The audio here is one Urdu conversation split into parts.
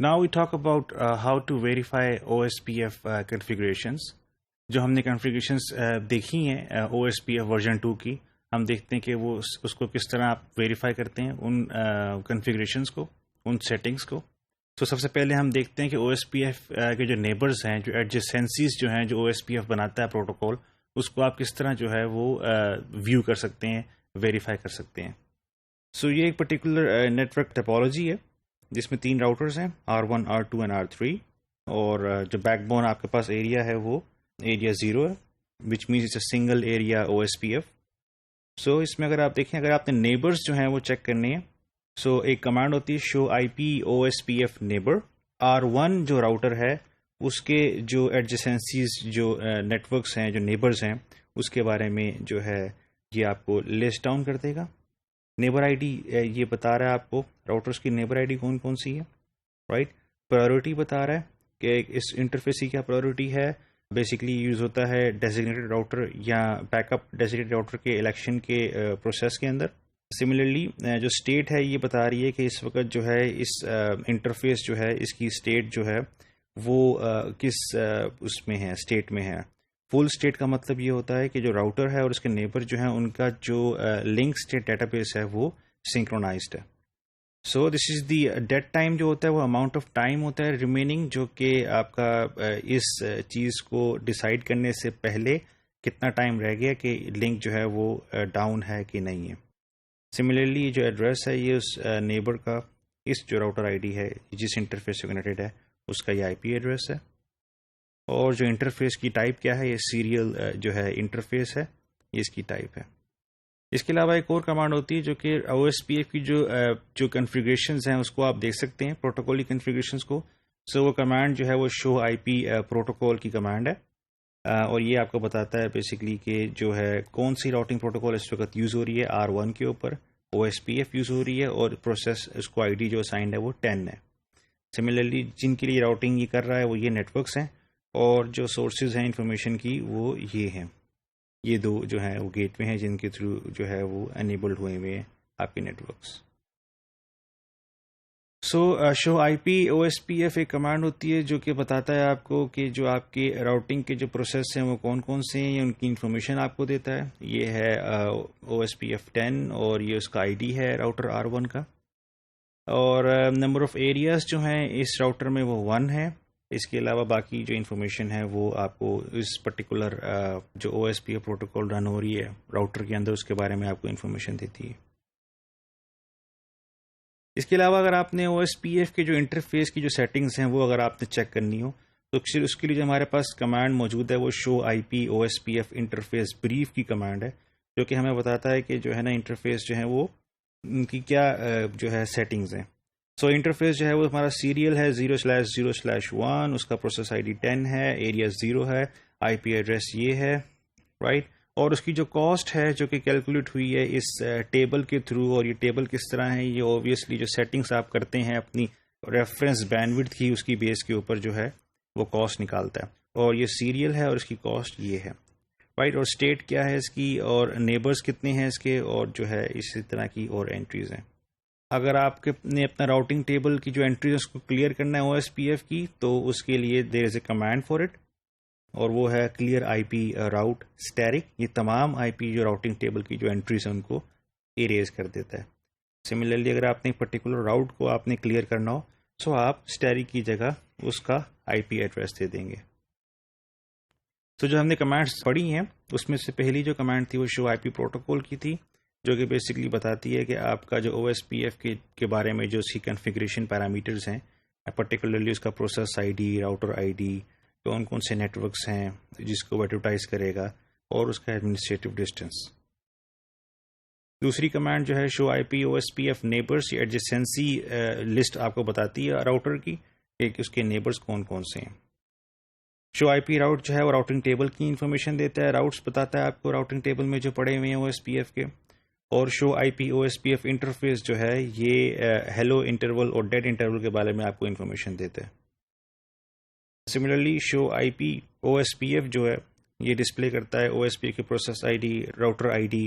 Now we talk about how to verify OSPF configurations. جو ہم نے کنفیگریشنس دیکھی ہیں OSPF ورژن 2 کی، ہم دیکھتے ہیں کہ وہ اس کو کس طرح آپ ویریفائی کرتے ہیں ان کنفیگریشنس کو، ان سیٹنگس کو. تو سب سے پہلے ہم دیکھتے ہیں کہ OSPF کے جو نیبرز ہیں، جو ایڈجسنسیز جو ہیں جو OSPF بناتا ہے پروٹوکول، اس کو آپ کس طرح جو ہے وہ ویو کر سکتے ہیں، ویریفائی کر سکتے ہیں. سو یہ ایک پرٹیکولر نیٹورک ٹپالوجی ہے جس میں 3 راؤٹرز ہیں، R1 R2 اینڈ R3، اور جو بیک بون آپ کے پاس ایریا ہے وہ ایریا 0 ہے، which means it's a single area OSPF. So اس میں اگر آپ دیکھیں، اگر آپ نے نیبرز جو ہیں وہ چیک کرنے ہیں، سو ایک کمانڈ ہوتی ہے شو IP OSPF نیبر. R1 جو راؤٹر ہے اس کے جو ایڈجسنسیز جو نیٹورکس ہیں، جو نیبرز ہیں، اس کے بارے میں جو ہے یہ آپ کو لسٹ ڈاؤن کر دے گا. نیبر آئی ڈی یہ بتا رہا ہے آپ کو راؤٹرس کی نیبر آئی ڈی کون کون سی ہے، رائٹ. پرائیورٹی بتا رہا ہے کہ اس انٹرفیس کی کیا پرائیورٹی ہے. بیسکلی یوز ہوتا ہے ڈیزگنیٹڈ راؤٹر یا بیک اپ ڈیزگنیٹڈ راؤٹر کے الیکشن کے پروسیس کے اندر. سملرلی جو اسٹیٹ ہے یہ بتا رہی ہے کہ اس وقت جو ہے اس انٹرفیس جو ہے اس کی اسٹیٹ جو ہے وہ کس اس میں ہے، اسٹیٹ میں ہے. فل اسٹیٹ کا مطلب یہ ہوتا ہے کہ جو راؤٹر ہے اور اس کے نیبر جو ہیں ان کا جو لنک اسٹیٹ ڈیٹا بیس ہے وہ سنکرونائزڈ ہے. سو دس از دی ڈیڈ ٹائم جو ہوتا ہے وہ اماؤنٹ آف ٹائم ہوتا ہے ریمیننگ، جو کہ آپ کا اس چیز کو ڈیسائیڈ کرنے سے پہلے کتنا ٹائم رہ گیا کہ لنک جو ہے وہ ڈاؤن ہے کہ نہیں ہے. سملرلی جو ایڈریس ہے یہ اس نیبر کا، اس جو راؤٹر آئی ڈی ہے جس انٹرفیس سے کنیکٹڈ ہے اس کا یہ IP ایڈریس ہے. اور جو انٹرفیس کی ٹائپ کیا ہے، یہ سیریل جو ہے انٹرفیس ہے، یہ اس کی ٹائپ ہے. اس کے علاوہ ایک اور کمانڈ ہوتی ہے جو کہ OSPF کی جو کنفیگریشنز ہیں اس کو آپ دیکھ سکتے ہیں، پروٹوکول کی کنفیگریشنز کو. سو وہ کمانڈ جو ہے وہ شو IP پروٹوکول کی کمانڈ ہے، اور یہ آپ کو بتاتا ہے بیسکلی کہ جو ہے کون سی راؤٹنگ پروٹوکول اس وقت یوز ہو رہی ہے. R1 کے اوپر OSPF یوز ہو رہی ہے اور پروسیس اس کو ID جو اسائنڈ ہے وہ 10 ہے. سملرلی جن کے لیے راؤٹنگ یہ کر رہا ہے وہ یہ نیٹورکس ہیں، اور جو سورسز ہیں انفارمیشن کی وہ یہ ہیں، یہ 2 جو ہیں وہ گیٹ وے ہیں جن کے تھرو جو ہے وہ انیبلڈ ہوئے ہوئے ہیں آپ کے نیٹورکس. سو شو IP OSPF ایک کمانڈ ہوتی ہے جو کہ بتاتا ہے آپ کو کہ جو آپ کے راؤٹنگ کے جو پروسیس ہیں وہ کون کون سے ہیں، ان کی انفارمیشن آپ کو دیتا ہے. یہ ہے OSPF 10 اور یہ اس کا ID ہے راؤٹر R1 کا. اور نمبر آف ایریاز جو ہیں اس راؤٹر میں وہ 1 ہے. اس کے علاوہ باقی جو انفارمیشن ہے وہ آپ کو اس پرٹیکولر جو OSPF پروٹوکول رن ہو رہی ہے راؤٹر کے اندر اس کے بارے میں آپ کو انفارمیشن دیتی ہے. اس کے علاوہ اگر آپ نے OSPF کے جو انٹرفیس کی جو سیٹنگز ہیں وہ اگر آپ نے چیک کرنی ہو تو اس کے لیے جو ہمارے پاس کمانڈ موجود ہے وہ شو IP OSPF انٹرفیس بریف کی کمانڈ ہے، جو کہ ہمیں بتاتا ہے کہ جو ہے نا انٹرفیس جو ہے وہ ان کی کیا جو ہے سیٹنگز ہیں. سو انٹرفیس جو ہے وہ ہمارا سیریل ہے 0/0/1، اس کا پروسیس ID 10 ہے، ایریا 0 ہے، IP ایڈریس یہ ہے، رائٹ. اور اس کی جو کاسٹ ہے جو کہ کیلکولیٹ ہوئی ہے اس ٹیبل کے تھرو، اور یہ ٹیبل کس طرح ہے، یہ اوبویسلی جو سیٹنگز آپ کرتے ہیں اپنی ریفرنس بینڈوڈتھ کی اس کی بیس کے اوپر جو ہے وہ کاسٹ نکالتا ہے. اور یہ سیریل ہے اور اس کی کاسٹ یہ ہے، رائٹ. اور اسٹیٹ کیا ہے اس کی، اور نیبرز کتنے ہیں اس کے، اور جو ہے اسی طرح کی اور انٹریز ہیں. اگر آپ نے اپنا راؤٹنگ ٹیبل کی جو انٹری اس کو کلیئر کرنا ہے OSPF کی، تو اس کے لیے دیر از اے کمانڈ فار اٹ، اور وہ ہے کلیئر IP راؤٹ اسٹیرک. یہ تمام IP جو راؤٹنگ ٹیبل کی جو انٹریز ہیں ان کو ایریز کر دیتا ہے. سملرلی اگر آپ نے پرٹیکولر راؤٹ کو آپ نے کلیئر کرنا ہو سو آپ اسٹیرک کی جگہ اس کا IP ایڈریس دے دیں گے. تو جو ہم نے کمانڈس پڑھی ہیں اس میں سے پہلی جو کمانڈ تھی وہ شو IP پروٹوکول کی تھی، جو کہ بیسکلی بتاتی ہے کہ آپ کا جو OSPF کے بارے میں جو اس کی کنفیگریشن پیرامیٹرز ہیں، پرٹیکولرلی اس کا پروسیس ID، راؤٹر ID، کون کون سے نیٹورکس ہیں جس کو ایڈورٹائز کرے گا، اور اس کا ایڈمنسٹریٹو ڈسٹینس. دوسری کمانڈ جو ہے شو IP OSPF نیبرز، یہ ایڈجسنسی لسٹ آپ کو بتاتی ہے راؤٹر کی کہ اس کے نیبرز کون کون سے ہیں. شو IP راؤٹ جو ہے وہ راؤٹنگ ٹیبل کی انفارمیشن دیتا ہے، راؤٹس بتاتا ہے آپ کو راؤٹنگ ٹیبل میں جو پڑے ہوئے ہیں OSPF کے. اور شو IP OSPF انٹرفیس جو ہے یہ ہیلو انٹرول اور ڈیڈ انٹرول کے بارے میں آپ کو انفارمیشن دیتا ہے. سملرلی شو IP OSPF جو ہے یہ ڈسپلے کرتا ہے OSPF کی process ID، router ID،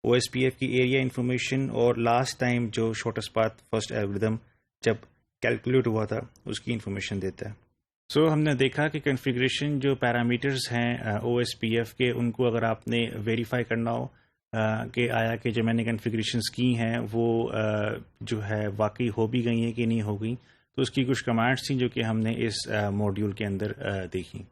OSPF کی ایریا انفارمیشن، اور لاسٹ ٹائم جو شارٹیسٹ پاتھ فرسٹ الگوریدم جب کیلکولیٹ ہوا تھا اس کی انفارمیشن دیتا ہے. سو ہم نے دیکھا کہ کنفیگریشن جو پیرامیٹرز ہیں او ایس پی ایف کے، ان کو اگر آپ نے ویریفائی کرنا ہو کہ آیا کہ جو میں نے کنفیگریشنز کی ہیں وہ جو ہے واقعی ہو بھی گئی ہیں کہ نہیں ہو گئی، تو اس کی کچھ کمانڈس تھیں جو کہ ہم نے اس موڈیول کے اندر دیکھی.